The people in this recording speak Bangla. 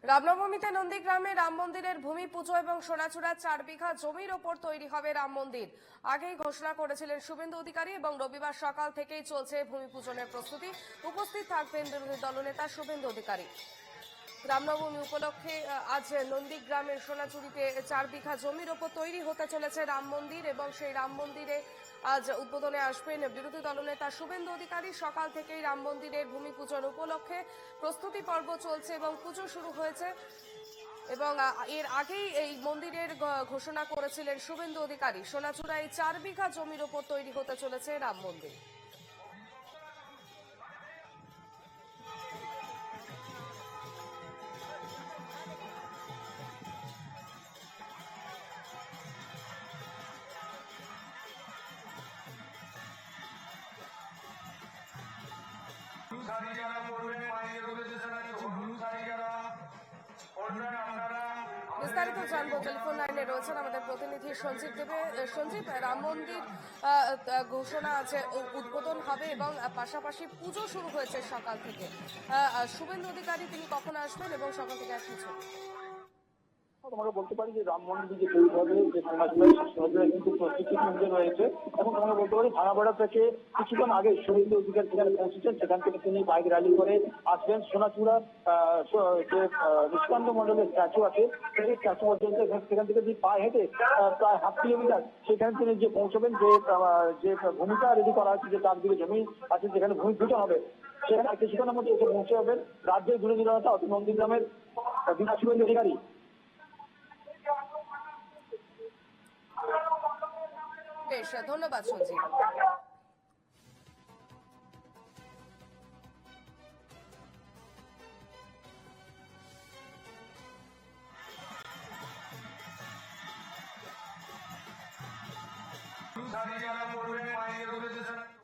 রামনবমীতে নন্দীগ্রামে রাম মন্দিরের ভূমি পুজো এবং সোনাচূড়ার 4 বিঘা জমির ওপর তৈরি হবে রাম মন্দির। আগেই ঘোষণা করেছিলেন শুভেন্দু অধিকারী এবং রবিবার সকাল থেকেই চলছে ভূমি পূজনের প্রস্তুতি। উপস্থিত থাকবেন বিরোধী দলনেতা শুভেন্দু অধিকারী। রামনবমী উপলক্ষে আজ নন্দীগ্রামের সোনাচুরিতে 4 বিঘা জমির ওপর তৈরি হতে চলেছে রাম মন্দির এবং সেই রাম মন্দিরে আজ উদ্বোধনে আসবেন বিরোধী দলনেতা শুভেন্দু অধিকারী। সকাল থেকেই রাম মন্দিরের ভূমি পূজন উপলক্ষে প্রস্তুতি পর্ব চলছে এবং পুজো শুরু হয়েছে এবং এর আগেই এই মন্দিরের ঘোষণা করেছিলেন শুভেন্দু অধিকারী। সোনাচূড়ায় 4 বিঘা জমির ওপর তৈরি হতে চলেছে রাম মন্দির। বিস্তারিত জানবো, টেলিফোন লাইনে রয়েছেন আমাদের প্রতিনিধি সঞ্জীব দেবে। সঞ্জীব, রাম মন্দির ঘোষণা আছে, উদ্বোধন হবে এবং পাশাপাশি পুজো শুরু হয়েছে সকাল থেকে। শুভেন্দু অধিকারী তিনি কখন আসবেন এবং সকাল থেকে আসছেন? তোমাকে বলতে পারি যে রাম মন্দির যে তৈরি হবে, যে সোনাচূড়ায় কিন্তু প্রস্তুতির মধ্যে রয়েছে এবং তোমাকে বলতে পারি ভাঙাপাড়া থেকে কিছুক্ষণ আগে শুভেন্দু অধিকারী সেখানে পৌঁছেছেন। সেখান থেকে তিনি বাইক র্যালি করে আসবেন সোনাচূড়া যে নিষ্কান্ত মন্ডলের স্ট্যাচু আছে সেই স্ট্যাচু পর্যন্ত। সেখান থেকে যে পায়ে হেঁটে প্রায় হাফ কিলোমিটার সেখানে তিনি যে পৌঁছবেন, যে ভূমিকা রেডি করা হচ্ছে, যে চারদিকে জমি আছে যেখানে ভূমি পুজো হবে, সেখানে কিছুক্ষণের মধ্যে এসে পৌঁছে হবেন রাজ্যের বিরোধী দলনেতা অর্থাৎ নন্দীগ্রামের বিধায়ক শুভেন্দু অধিকারী। বেশ, ধন্যবাদ সঞ্জীব। যারা পড়বেন